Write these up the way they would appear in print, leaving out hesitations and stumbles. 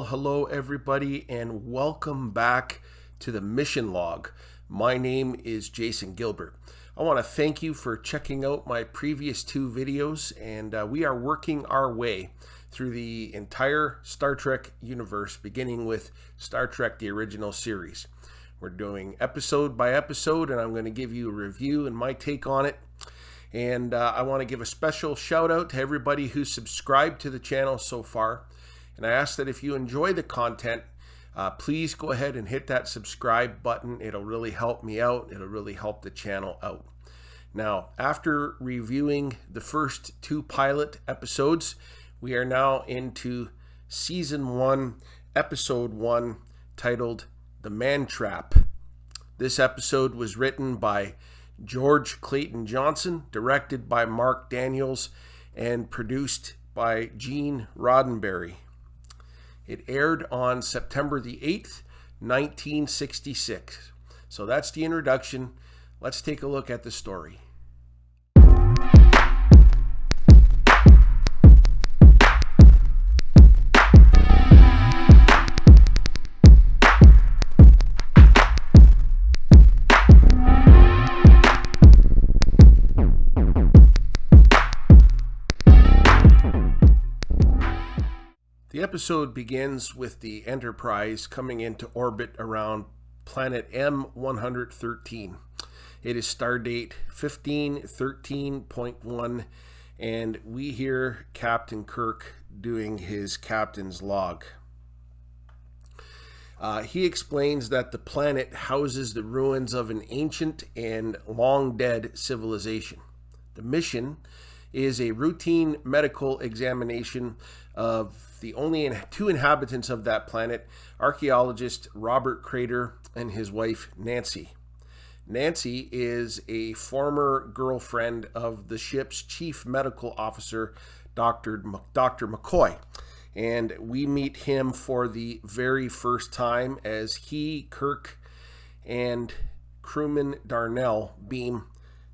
hello everybody, and welcome back to the mission log. My name is Jason Gilbert. I want to thank you for checking out my previous two videos, and we are working our way through the entire Star Trek universe, beginning with Star Trek the Original Series. We're doing episode by episode, and I'm going to give you a review and my take on it. And I want to give a special shout out to everybody who's subscribed to the channel so far. And I ask that if you enjoy the content, please go ahead and hit that subscribe button. It'll really help me out. It'll really help the channel out. Now, after reviewing the first two pilot episodes, we are now into Season 1, Episode 1, titled The Man Trap. This episode was written by George Clayton Johnson, directed by Mark Daniels, and produced by Gene Roddenberry. It aired on September the 8th, 1966. So that's the introduction. Let's take a look at the story. The episode begins with the Enterprise coming into orbit around planet M113. It is stardate 1513.1, and we hear Captain Kirk doing his captain's log. He explains that the planet houses the ruins of an ancient and long-dead civilization. The mission is a routine medical examination of the only two inhabitants of that planet, archaeologist Robert Crater and his wife Nancy. Nancy is a former girlfriend of the ship's chief medical officer, Dr. McCoy. And we meet him for the very first time as he, Kirk, and crewman Darnell beam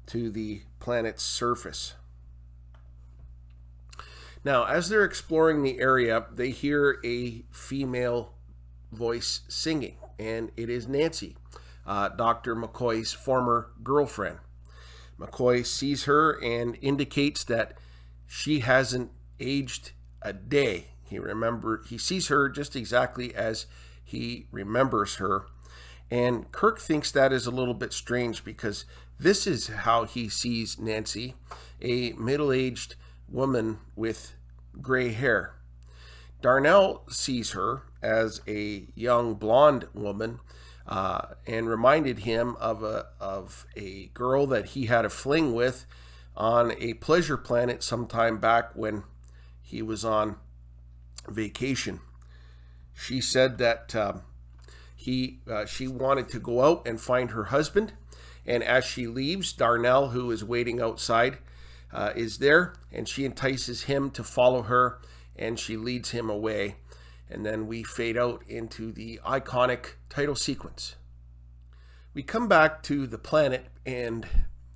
to the planet's surface. Now, as they're exploring the area, they hear a female voice singing, and it is Nancy, Dr. McCoy's former girlfriend. McCoy sees her and indicates that she hasn't aged a day. He sees her just exactly as he remembers her, and Kirk thinks that is a little bit strange because this is how he sees Nancy, a middle-aged woman with gray hair. Darnell sees her as a young blonde woman and reminded him of a girl that he had a fling with on a pleasure planet sometime back when he was on vacation. She said that she wanted to go out and find her husband, and as she leaves, Darnell, who is waiting outside, is there, and she entices him to follow her, and she leads him away, and then we fade out into the iconic title sequence. We come back to the planet and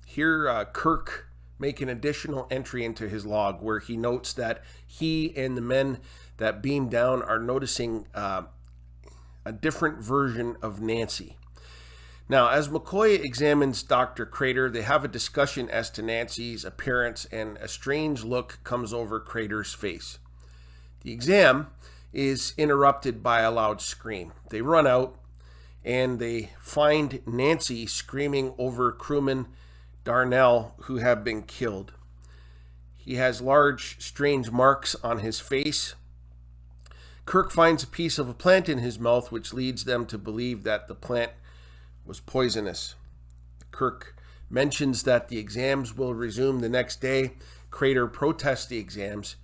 hear Kirk make an additional entry into his log where he notes that he and the men that beam down are noticing a different version of Nancy. Now, as McCoy examines Dr. Crater, they have a discussion as to Nancy's appearance, and a strange look comes over Crater's face. The exam is interrupted by a loud scream. They run out, and they find Nancy screaming over crewman Darnell, who have been killed. He has large, strange marks on his face. Kirk finds a piece of a plant in his mouth, which leads them to believe that the plant was poisonous. Kirk mentions that the exams will resume the next day. Crater protests the exams,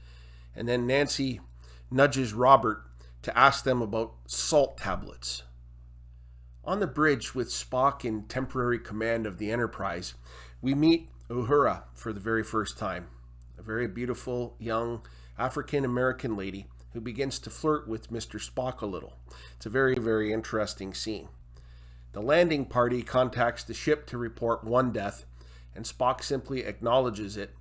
and then Nancy nudges Robert to ask them about salt tablets. On the bridge with Spock in temporary command of the Enterprise, we meet Uhura for the very first time, a very beautiful young African-American lady who begins to flirt with Mr. Spock a little. It's a very, very interesting scene. The landing party contacts the ship to report one death, and Spock simply acknowledges it,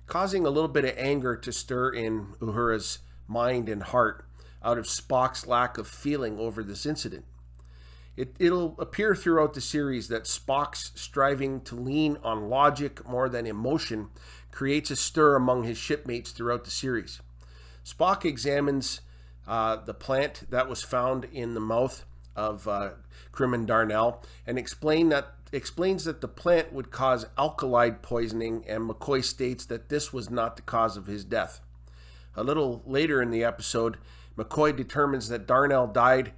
causing a little bit of anger to stir in Uhura's mind and heart out of Spock's lack of feeling over this incident. It'll appear throughout the series that Spock's striving to lean on logic more than emotion creates a stir among his shipmates throughout the series. Spock examines the plant that was found in the mouth of crewman Darnell and explains that the plant would cause alkali poisoning, and McCoy states that this was not the cause of his death. A little later in the episode, McCoy determines that Darnell died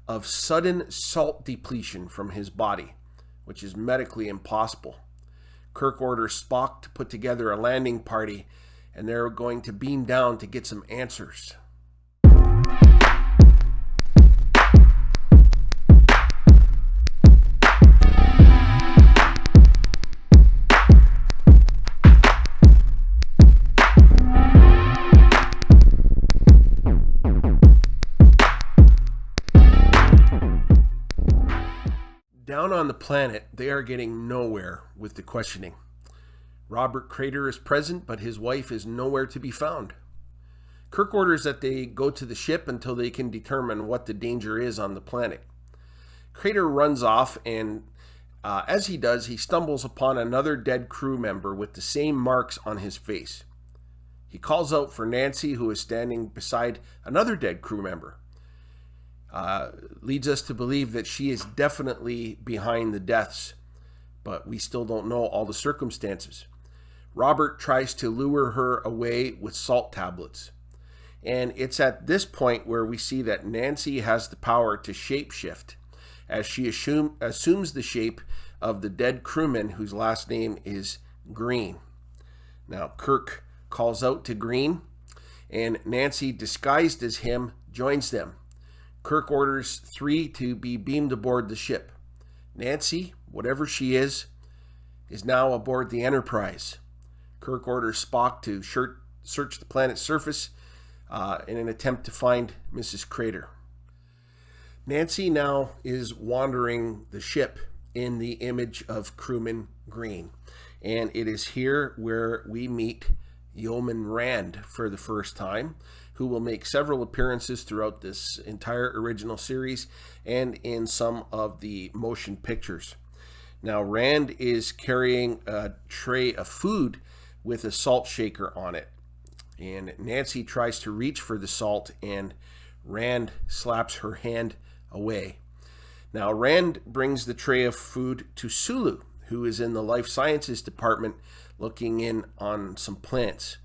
of sudden salt depletion from his body, which is medically impossible. Kirk orders Spock to put together a landing party, and they're going to beam down to get some answers. Down on the planet, they are getting nowhere with the questioning. Robert Crater is present, but his wife is nowhere to be found. Kirk orders that they go to the ship until they can determine what the danger is on the planet. Crater runs off, and as he does, he stumbles upon another dead crew member with the same marks on his face. He calls out for Nancy, who is standing beside another dead crew member. Leads us to believe that she is definitely behind the deaths, but we still don't know all the circumstances. Robert tries to lure her away with salt tablets, and it's at this point where we see that Nancy has the power to shapeshift, as she assumes the shape of the dead crewman whose last name is Green. Now Kirk calls out to Green, and Nancy, disguised as him, joins them. Kirk orders 3 to be beamed aboard the ship. Nancy, whatever she is now aboard the Enterprise. Kirk orders Spock to search the planet's surface in an attempt to find Mrs. Crater. Nancy now is wandering the ship in the image of crewman Green, and it is here where we meet Yeoman Rand for the first time, who will make several appearances throughout this entire original series and in some of the motion pictures. Now, Rand is carrying a tray of food with a salt shaker on it, and Nancy tries to reach for the salt, and Rand slaps her hand away. Now, Rand brings the tray of food to Sulu, who is in the life sciences department looking in on some plants.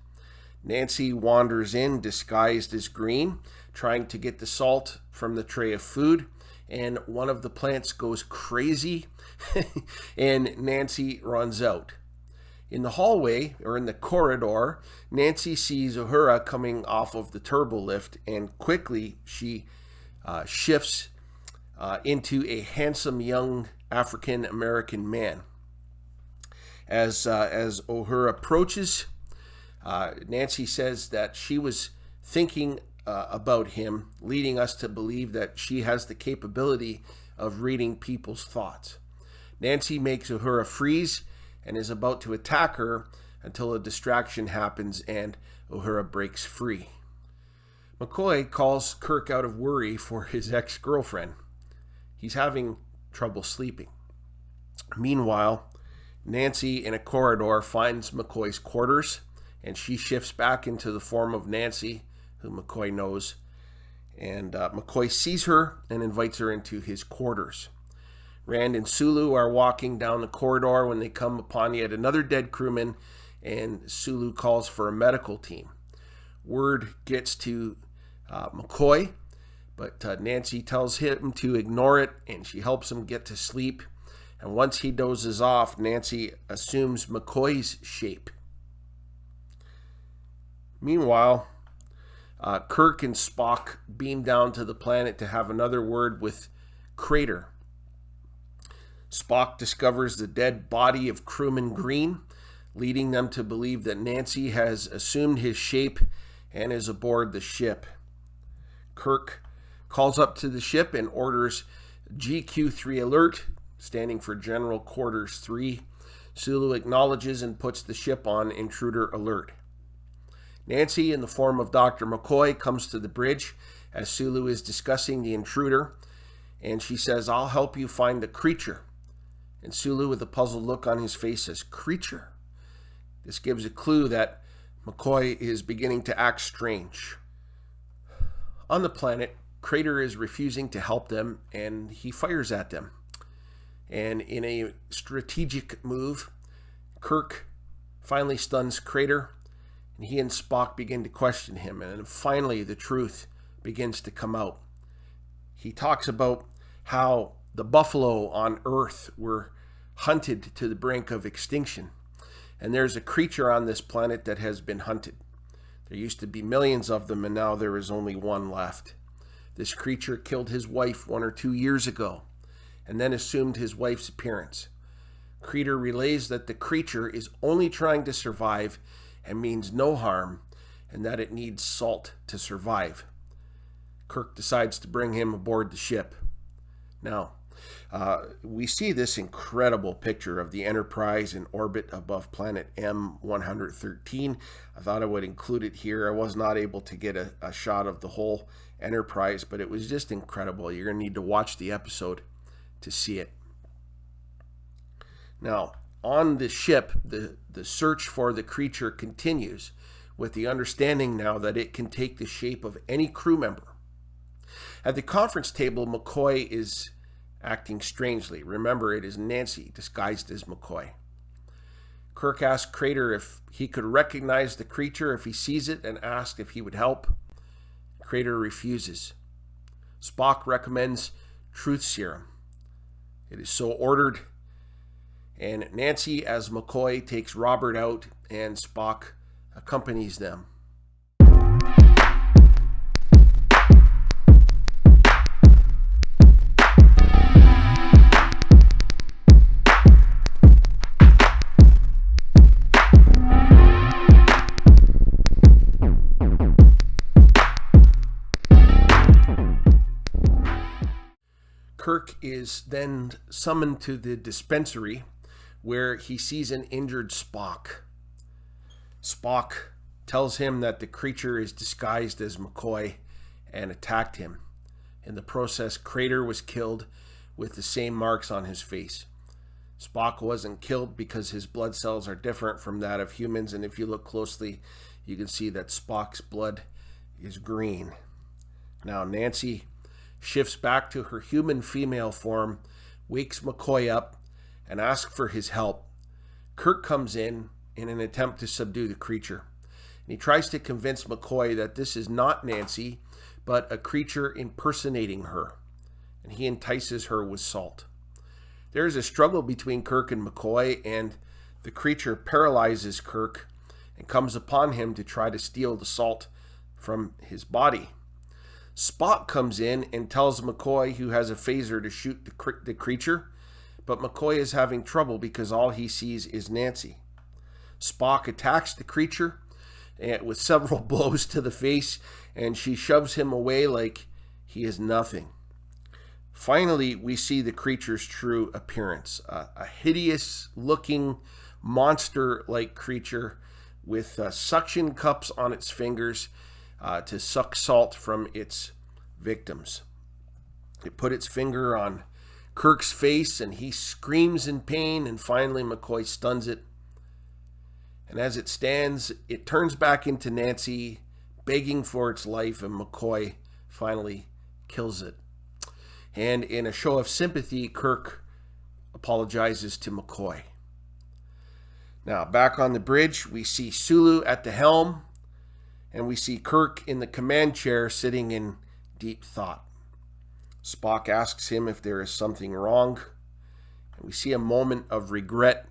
Nancy wanders in disguised as Green, trying to get the salt from the tray of food, and one of the plants goes crazy and Nancy runs out. In the hallway, or in the corridor, Nancy sees Uhura coming off of the turbo lift, and quickly she shifts into a handsome young African American man. As Uhura approaches, Nancy says that she was thinking about him, leading us to believe that she has the capability of reading people's thoughts. Nancy makes Uhura freeze and is about to attack her until a distraction happens and Uhura breaks free. McCoy calls Kirk out of worry for his ex-girlfriend. He's having trouble sleeping. Meanwhile, Nancy in a corridor finds McCoy's quarters, and she shifts back into the form of Nancy, who McCoy knows. And McCoy sees her and invites her into his quarters. Rand and Sulu are walking down the corridor when they come upon yet another dead crewman, and Sulu calls for a medical team. Word gets to McCoy, but Nancy tells him to ignore it, and she helps him get to sleep. And once he dozes off, Nancy assumes McCoy's shape. Meanwhile, Kirk and Spock beam down to the planet to have another word with Crater. Spock discovers the dead body of crewman Green, leading them to believe that Nancy has assumed his shape and is aboard the ship. Kirk calls up to the ship and orders GQ3 alert, standing for General Quarters 3. Sulu acknowledges and puts the ship on intruder alert. Nancy, in the form of Dr. McCoy, comes to the bridge as Sulu is discussing the intruder, and she says, "I'll help you find the creature." And Sulu, with a puzzled look on his face, says, "Creature?" This gives a clue that McCoy is beginning to act strange. On the planet, Crater is refusing to help them, and he fires at them. And in a strategic move, Kirk finally stuns Crater, and he and Spock begin to question him. And finally, the truth begins to come out. He talks about how the buffalo on Earth were hunted to the brink of extinction. And there's a creature on this planet that has been hunted. There used to be millions of them, and now there is only one left. This creature killed his wife 1 or 2 years ago, and then assumed his wife's appearance. Crater relays that the creature is only trying to survive and means no harm, and that it needs salt to survive. Kirk decides to bring him aboard the ship. Now, we see this incredible picture of the Enterprise in orbit above planet M113. I thought I would include it here. I was not able to get a shot of the whole Enterprise, but it was just incredible. You're going to need to watch the episode to see it. Now, on the ship, the search for the creature continues, with the understanding now that it can take the shape of any crew member. At the conference table, McCoy is acting strangely. Remember, it is Nancy disguised as McCoy. Kirk asks Crater if he could recognize the creature if he sees it, and asks if he would help. Crater refuses. Spock recommends truth serum. It is so ordered, and Nancy as McCoy takes Robert out, and Spock accompanies them. Kirk is then summoned to the dispensary, where he sees an injured Spock. Spock tells him that the creature is disguised as McCoy and attacked him. In the process, Crater was killed with the same marks on his face. Spock wasn't killed because his blood cells are different from that of humans, and if you look closely, you can see that Spock's blood is green. Now, Nancy shifts back to her human female form, wakes McCoy up, and asks for his help. Kirk comes in an attempt to subdue the creature. And he tries to convince McCoy that this is not Nancy, but a creature impersonating her. And he entices her with salt. There is a struggle between Kirk and McCoy, and the creature paralyzes Kirk and comes upon him to try to steal the salt from his body. Spock comes in and tells McCoy, who has a phaser, to shoot the creature, but McCoy is having trouble because all he sees is Nancy. Spock attacks the creature with several blows to the face, and she shoves him away like he is nothing. Finally, we see the creature's true appearance, a hideous-looking, monster-like creature with suction cups on its fingers to suck salt from its victims. It put its finger on Kirk's face, and he screams in pain, and finally McCoy stuns it. And as it stands, it turns back into Nancy, begging for its life, and McCoy finally kills it. And in a show of sympathy, Kirk apologizes to McCoy. Now, back on the bridge, we see Sulu at the helm, and we see Kirk in the command chair sitting in deep thought. Spock asks him if there is something wrong, and we see a moment of regret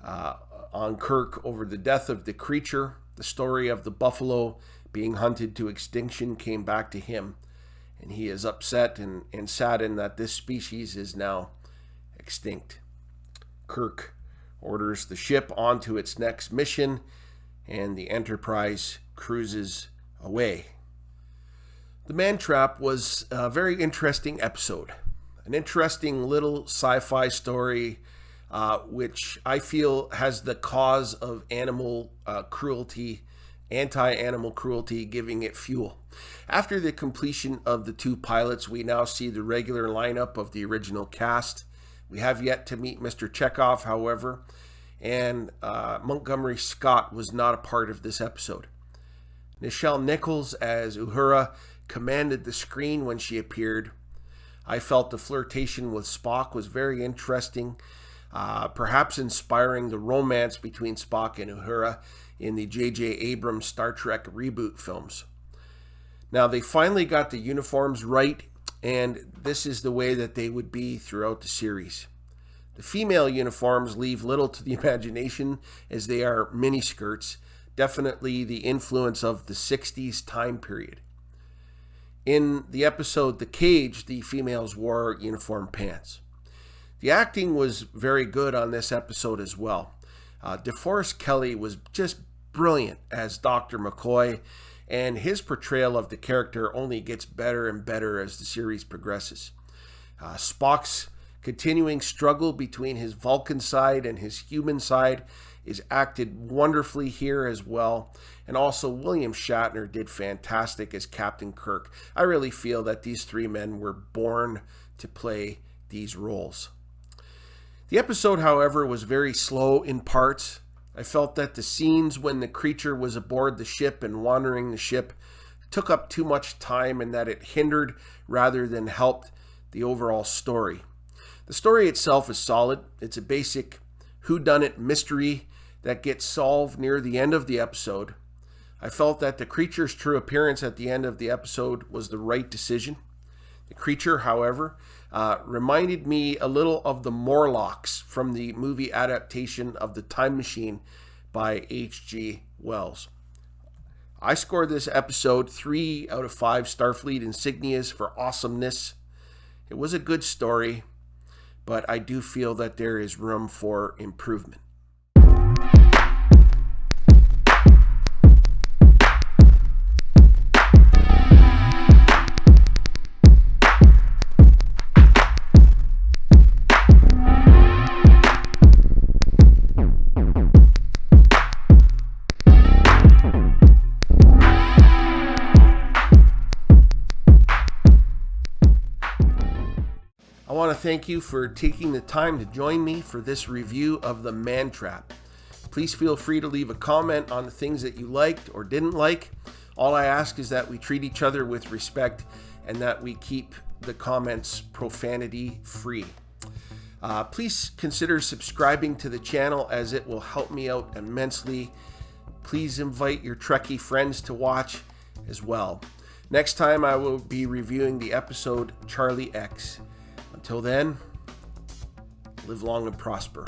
on Kirk over the death of the creature. The story of the buffalo being hunted to extinction came back to him, and he is upset and saddened that this species is now extinct. Kirk orders the ship onto its next mission, and the Enterprise cruises away. The Man Trap was a very interesting episode, an interesting little sci-fi story which I feel has the cause of animal cruelty anti-animal cruelty giving it fuel. After the completion of the 2 pilots, we now see the regular lineup of the original cast. We have yet to meet Mr. Chekhov, however, and Montgomery Scott was not a part of this episode. Nichelle Nichols as Uhura commanded the screen when she appeared. I felt the flirtation with Spock was very interesting, perhaps inspiring the romance between Spock and Uhura in the J.J. Abrams Star Trek reboot films. Now, they finally got the uniforms right, and this is the way that they would be throughout the series. The female uniforms leave little to the imagination as they are miniskirts, definitely the influence of the 60s time period. In the episode The Cage, the females wore uniform pants. The acting was very good on this episode as well. DeForest Kelley was just brilliant as Dr. McCoy, and his portrayal of the character only gets better and better as the series progresses. Spock's continuing struggle between his Vulcan side and his human side is acted wonderfully here as well. And also William Shatner did fantastic as Captain Kirk. I really feel that these 3 men were born to play these roles. The episode, however, was very slow in parts. I felt that the scenes when the creature was aboard the ship and wandering the ship took up too much time, and that it hindered rather than helped the overall story. The story itself is solid. It's a basic whodunit mystery that gets solved near the end of the episode. I felt that the creature's true appearance at the end of the episode was the right decision. The creature, however, reminded me a little of the Morlocks from the movie adaptation of The Time Machine by H.G. Wells. I scored this episode 3 out of 5 Starfleet insignias for awesomeness. It was a good story, but I do feel that there is room for improvement. I want to thank you for taking the time to join me for this review of The Man Trap. Please feel free to leave a comment on the things that you liked or didn't like. All I ask is that we treat each other with respect and that we keep the comments profanity free. Please consider subscribing to the channel as it will help me out immensely. Please invite your Trekkie friends to watch as well. Next time I will be reviewing the episode Charlie X. Until then, live long and prosper.